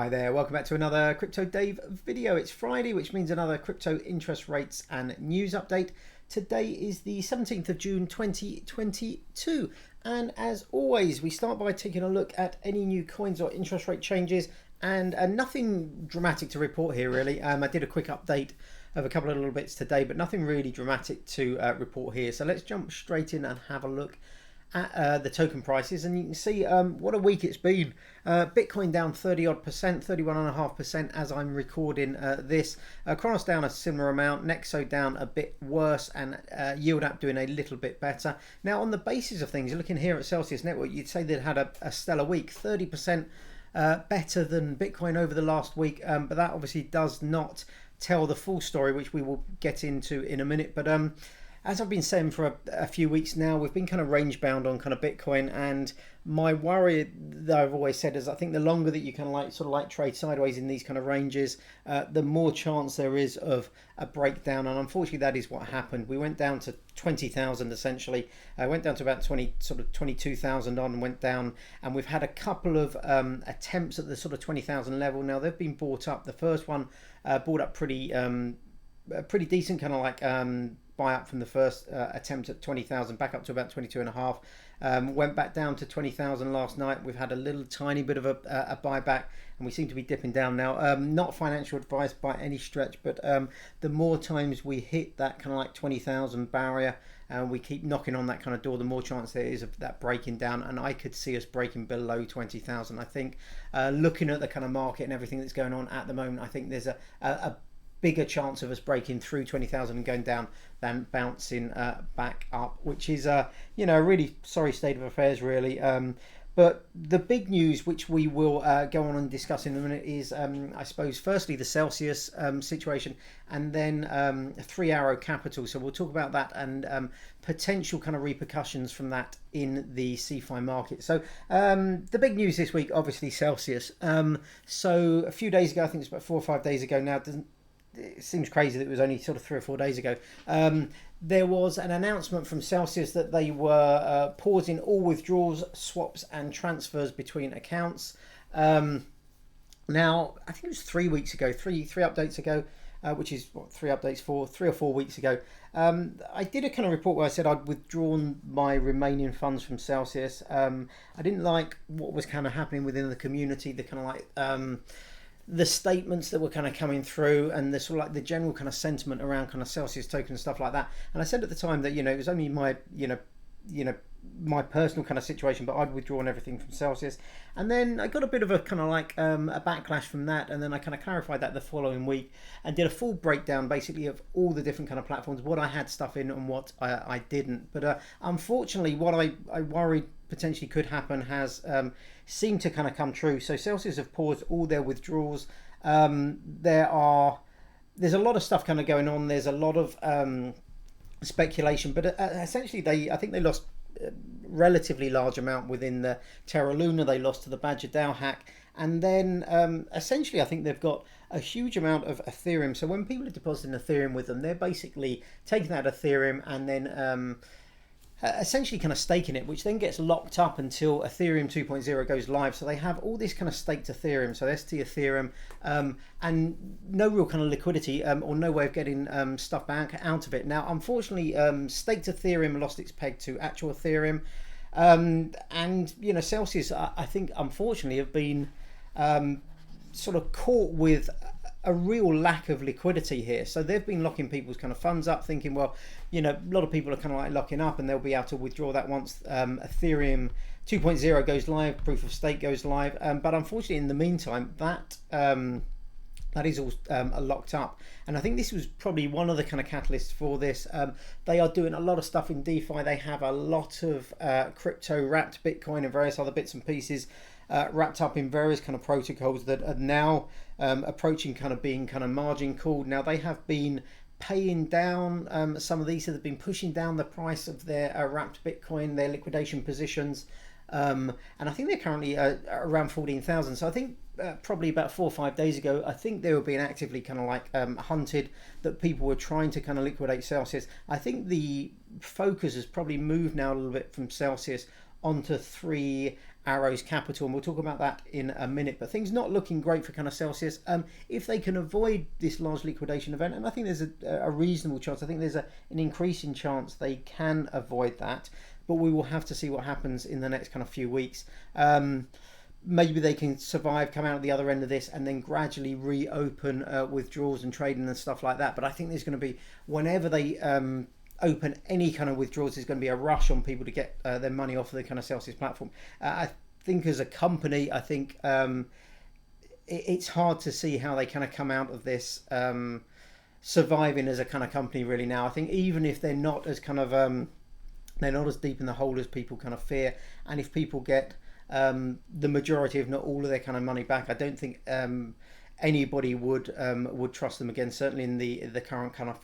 Hi there, welcome back to another Crypto Dave video. It's Friday, which means another crypto interest rates and news update. Today is the 17th of June 2022, and as always we start by taking a look at any new coins or interest rate changes, and nothing dramatic to report here really. I did a quick update of a couple of little bits today, but nothing really dramatic to report here. So let's jump straight in and have a look at the token prices, and you can see what a week it's been. Bitcoin down 30 odd percent, 31.5% as I'm recording this. Kronos down a similar amount, Nexo down a bit worse, and Yield.app doing a little bit better. Now on the basis of things, you're looking here at Celsius Network, you'd say they'd had a stellar week, 30% better than Bitcoin over the last week, but that obviously does not tell the full story, which we will get into in a minute. But as I've been saying for a few weeks now, we've been kind of range bound on kind of Bitcoin, and my worry that I've always said is I think the longer that you kind of trade sideways in these kind of ranges, the more chance there is of a breakdown. And unfortunately that is what happened. We went down to 20,000 essentially. I went down to about 22,000 on and went down, and we've had a couple of attempts at the sort of 20,000 level. Now they've been bought up. The first one bought up pretty decent, kind of like buy up from the first attempt at 20,000 back up to about 22.5. Went back down to 20,000 last night. We've had a little tiny bit of a buyback, and we seem to be dipping down now. Not financial advice by any stretch, but the more times we hit that kind of like 20,000 barrier and we keep knocking on that kind of door, the more chance there is of that breaking down, and I could see us breaking below 20,000. I think looking at the kind of market and everything that's going on at the moment, I think there's a bigger chance of us breaking through 20,000 and going down than bouncing back up, which is a really sorry state of affairs really. But the big news, which we will go on and discuss in a minute, is I suppose firstly the Celsius situation, and then 3 Arrow Capital. So we'll talk about that and potential kind of repercussions from that in the CeFi market. So the big news this week, obviously Celsius. So a few days ago, I think it's about 4 or 5 days ago now, it seems crazy that it was only sort of 3 or 4 days ago, there was an announcement from Celsius that they were pausing all withdrawals, swaps and transfers between accounts. Now I think it was 3 weeks ago, three updates ago, which is what, 3 updates for 3 or 4 weeks ago. I did a kind of report where I said I'd withdrawn my remaining funds from Celsius. I didn't like what was kind of happening within the community, the kind of like the statements that were kind of coming through, and the sort of like the general kind of sentiment around kind of Celsius token and stuff like that. And I said at the time that it was only my my personal kind of situation, but I'd withdrawn everything from Celsius. And then I got a bit of a kind of like a backlash from that, and then I kind of clarified that the following week and did a full breakdown basically of all the different kind of platforms, what I had stuff in and what I didn't. But unfortunately what I worried potentially could happen has seemed to kind of come true. So Celsius have paused all their withdrawals. There's a lot of stuff kind of going on. There's a lot of speculation, but essentially I think they lost a relatively large amount within the Terra Luna. They lost to the Badger DAO hack, and then essentially I think they've got a huge amount of Ethereum. So when people are depositing Ethereum with them, they're basically taking that Ethereum and then essentially kind of staking it, which then gets locked up until Ethereum 2.0 goes live. So they have all this kind of staked Ethereum, so ST Ethereum, and no real kind of liquidity or no way of getting stuff back out of it. Now unfortunately staked Ethereum lost its peg to actual Ethereum, and Celsius I think unfortunately have been sort of caught with a real lack of liquidity here. So they've been locking people's kind of funds up, thinking, well, a lot of people are kind of like locking up and they'll be able to withdraw that once Ethereum 2.0 goes live, proof of stake goes live. But unfortunately in the meantime that is all locked up, and I think this was probably one of the kind of catalysts for this. They are doing a lot of stuff in DeFi. They have a lot of crypto wrapped Bitcoin and various other bits and pieces wrapped up in various kind of protocols that are now approaching kind of being kind of margin called. Now they have been paying down some of these that have been pushing down the price of their wrapped Bitcoin, their liquidation positions, and I think they're currently around 14,000. So I think probably about 4 or 5 days ago, I think they were being actively kind of like hunted, that people were trying to kind of liquidate Celsius. I think the focus has probably moved now a little bit from Celsius onto Three Arrows Capital, and we'll talk about that in a minute. But things not looking great for kind of Celsius. If they can avoid this large liquidation event, and I think there's a reasonable chance, I think there's an increasing chance they can avoid that, but we will have to see what happens in the next kind of few weeks. Maybe they can survive, come out at the other end of this, and then gradually reopen withdrawals and trading and stuff like that. But I think there's going to be, whenever they open any kind of withdrawals, there's going to be a rush on people to get their money off of the kind of Celsius platform. I think as a company, I think it's hard to see how they kind of come out of this surviving as a kind of company really now. I think even if they're not as kind of they're not as deep in the hole as people kind of fear, and if people get the majority, if not all, of their kind of money back, I don't think anybody would trust them again, certainly in the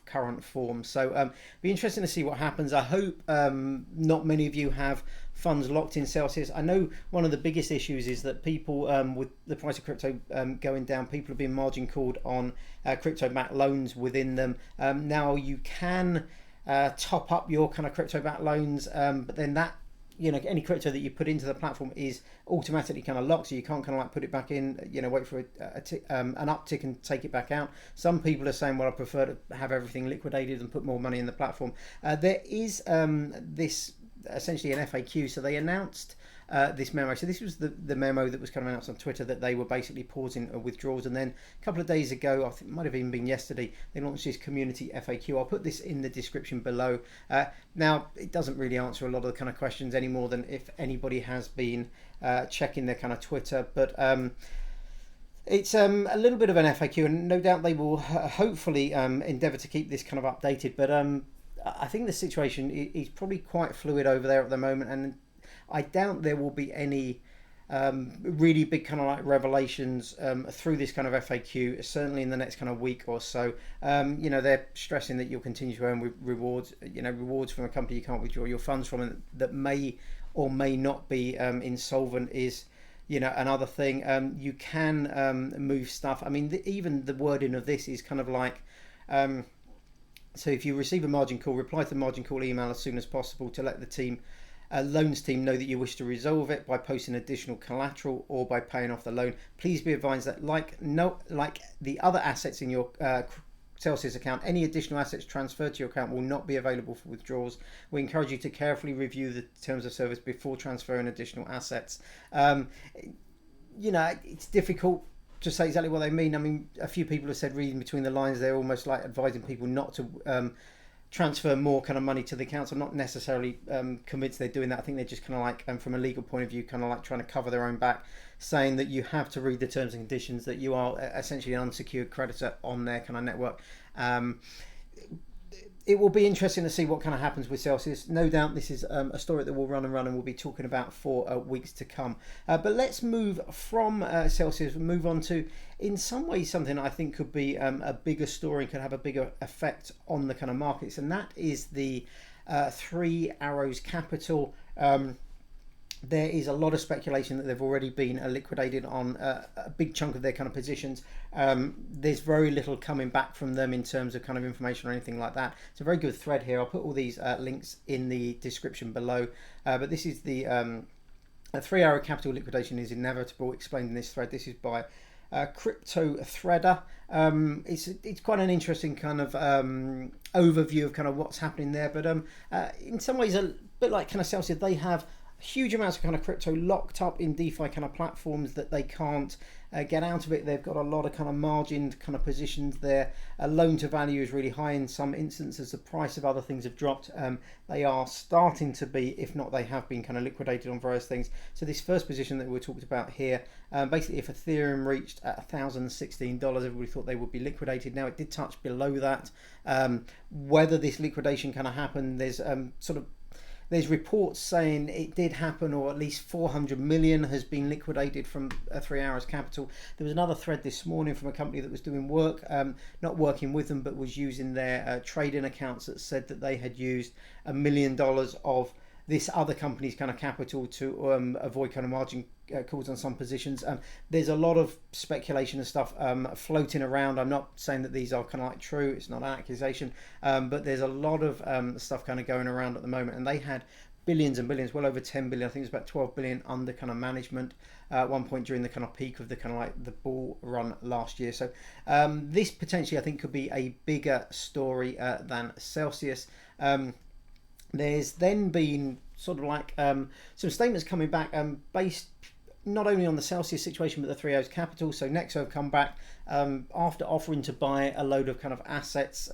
current form. So be interesting to see what happens. I hope not many of you have funds locked in Celsius. I know one of the biggest issues is that people, with the price of crypto going down, people have been margin called on crypto-backed loans within them. Now you can top up your kind of crypto-backed loans, but then that, any crypto that you put into the platform is automatically kind of locked, so you can't kind of like put it back in, wait for an uptick and take it back out. Some people are saying, well, I prefer to have everything liquidated and put more money in the platform. There is this essentially an FAQ, so they announced this memo. So this was the memo that was kind of announced on Twitter, that they were basically pausing withdrawals, and then a couple of days ago, I think it might have even been yesterday, they launched this community FAQ. I'll put this in the description below. Now, it doesn't really answer a lot of the kind of questions any more than if anybody has been checking their kind of Twitter, but it's a little bit of an FAQ, and no doubt they will hopefully endeavour to keep this kind of updated, but I think the situation is probably quite fluid over there at the moment, and I doubt there will be any really big kind of like revelations through this kind of FAQ, certainly in the next kind of week or so. They're stressing that you'll continue to earn rewards, rewards from a company you can't withdraw your funds from, and that may or may not be insolvent is, another thing. You can move stuff. I mean, even the wording of this is kind of like, so if you receive a margin call, reply to the margin call email as soon as possible to let the loans team know that you wish to resolve it by posting additional collateral or by paying off the loan. Please be advised that like the other assets in your Celsius account, any additional assets transferred to your account will not be available for withdrawals. We encourage you to carefully review the terms of service before transferring additional assets. It's difficult to say exactly what they mean. I mean, a few people have said, reading between the lines, they're almost like advising people not to transfer more kind of money to the accounts. I'm not necessarily convinced they're doing that. I think they're just kind of like, from a legal point of view, kind of like trying to cover their own back, saying that you have to read the terms and conditions, that you are essentially an unsecured creditor on their kind of network. It will be interesting to see what kind of happens with Celsius. No doubt this is a story that will run and we'll be talking about for weeks to come. But let's move from Celsius and move on to, in some ways, something I think could be a bigger story and could have a bigger effect on the kind of markets, and that is the Three Arrows Capital. There is a lot of speculation that they've already been liquidated on a big chunk of their kind of positions. There's very little coming back from them in terms of kind of information or anything like that. It's a very good thread here. I'll put all these links in the description below. But this is the Three Arrow Capital liquidation is inevitable, explained in this thread. This is by Crypto Threader. It's quite an interesting kind of overview of kind of what's happening there. But in some ways, a bit like kind of Celsius, they have huge amounts of kind of crypto locked up in DeFi kind of platforms that they can't get out of it. They've got a lot of kind of margined kind of positions there. Loan to value is really high in some instances. The price of other things have dropped. They are starting to be, if not they have been, kind of liquidated on various things. So this first position that we talked about here, basically if Ethereum reached $1,016, everybody thought they would be liquidated. Now it did touch below that. Whether this liquidation kind of happened, there's reports saying it did happen, or at least 400 million has been liquidated from Three Arrows Capital. There was another thread this morning from a company that was doing work, not working with them, but was using their trading accounts, that said that they had used $1 million of this other company's kind of capital to avoid kind of margin calls on some positions. There's a lot of speculation and stuff floating around. I'm not saying that these are kind of like true. It's not an accusation, but there's a lot of stuff kind of going around at the moment. And they had billions and billions, well over 10 billion. I think it's about 12 billion under kind of management at one point during the kind of peak of the kind of like the bull run last year. So this potentially I think could be a bigger story than Celsius. There's then been sort of like some statements coming back based not only on the Celsius situation but the Three Arrows Capital. So Nexo have come back after offering to buy a load of kind of assets,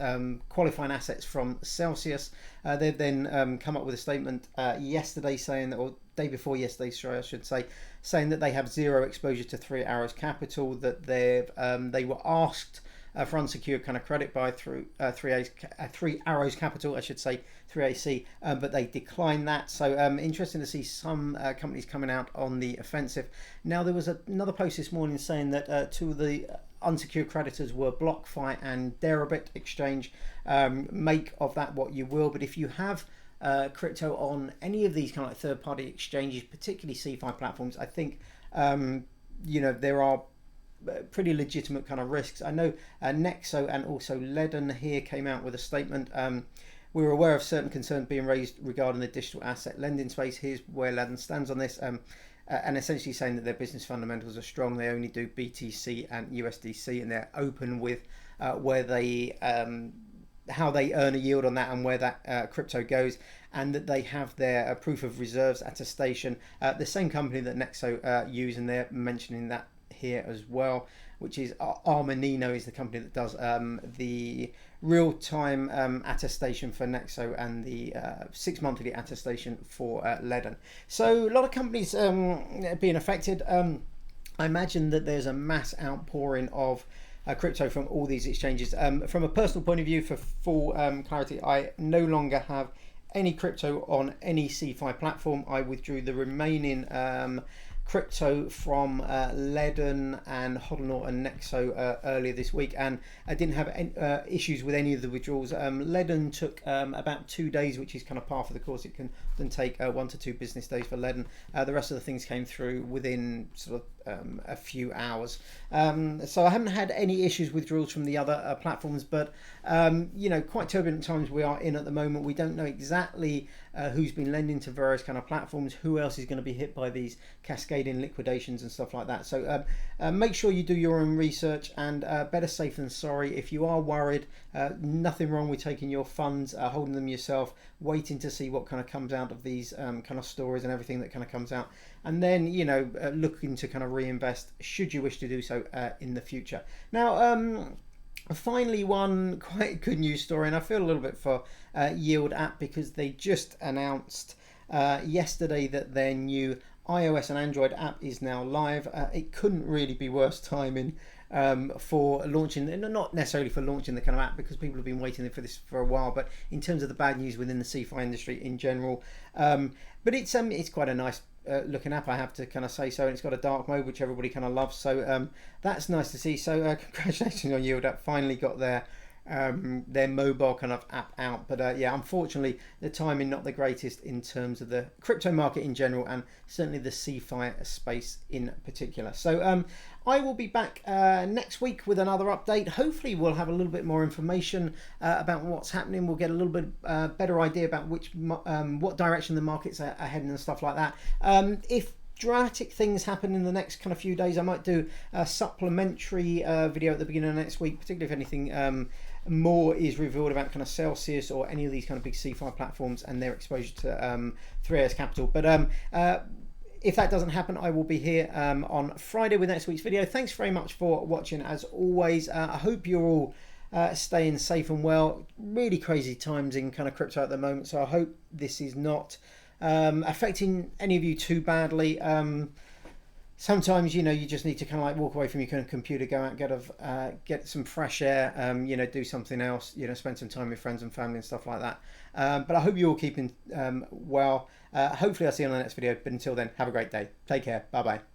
qualifying assets from Celsius. They've then come up with a statement yesterday saying that, or day before yesterday, sorry, I should say, saying that they have zero exposure to Three Arrows Capital, that they were asked for unsecured kind of credit by through Three Arrows Capital, I should say, 3AC, but they declined that. So interesting to see some companies coming out on the offensive. Now there was another post this morning saying that two of the unsecured creditors were BlockFi and Deribit Exchange. Make of that what you will, but if you have crypto on any of these kind of like third-party exchanges, particularly CeFi platforms, I think there are pretty legitimate kind of risks. I know Nexo and also Ledden here came out with a statement. We were aware of certain concerns being raised regarding the digital asset lending space. Here's where Ledden stands on this, and essentially saying that their business fundamentals are strong. They only do BTC and USDC, and they're open with where they how they earn a yield on that and where that crypto goes, and that they have their proof of reserves attestation, the same company that Nexo use, and they're mentioning that here as well, which is Armanino is the company that does the real-time attestation for Nexo and the 6-monthly attestation for Ledden. So a lot of companies being affected. I imagine that there's a mass outpouring of crypto from all these exchanges. From a personal point of view, for full clarity, I no longer have any crypto on any CeFi platform. I withdrew the remaining crypto from Ledden and Hodlnaut and Nexo earlier this week, and I didn't have any issues with any of the withdrawals. Ledden took about 2 days, which is kind of par for the course. It can then take 1 to 2 business days for Ledden. The rest of the things came through within sort of a few hours. So I haven't had any issues with withdrawals from the other platforms, but quite turbulent times we are in at the moment. We don't know exactly who's been lending to various kind of platforms, who else is going to be hit by these cascading liquidations and stuff like that. So make sure you do your own research, and better safe than sorry. If you are worried, nothing wrong with taking your funds, holding them yourself, waiting to see what kind of comes out of these kind of stories and everything that kind of comes out, and then looking to kind of reinvest should you wish to do so in the future. Now finally, one quite good news story, and I feel a little bit for Yield.app, because they just announced yesterday that their new iOS and Android app is now live. It couldn't really be worse timing for launching, not necessarily for launching the kind of app, because people have been waiting for this for a while, but in terms of the bad news within the CeFi industry in general. But it's quite a nice looking app, I have to kind of say so, and it's got a dark mode which everybody kind of loves, so that's nice to see. So congratulations on Yield.app, finally got their mobile kind of app out. But yeah, unfortunately the timing not the greatest in terms of the crypto market in general, and certainly the CeFi space in particular. So I will be back next week with another update. Hopefully we'll have a little bit more information about what's happening. We'll get a little bit better idea about what direction the markets are heading and stuff like that. If dramatic things happen in the next kind of few days, I might do a supplementary video at the beginning of next week, particularly if anything more is revealed about kind of Celsius or any of these kind of big CeFi platforms and their exposure to Three Arrows Capital. But if that doesn't happen, I will be here on Friday with next week's video. Thanks very much for watching as always. I hope you're all staying safe and well. Really crazy times in kind of crypto at the moment, so I hope this is not affecting any of you too badly. Sometimes you just need to kind of like walk away from your kind of computer, go out, get some fresh air, do something else, spend some time with friends and family and stuff like that. But I hope you're all keeping well. Hopefully I'll see you on the next video, but until then, have a great day. Take care. Bye bye.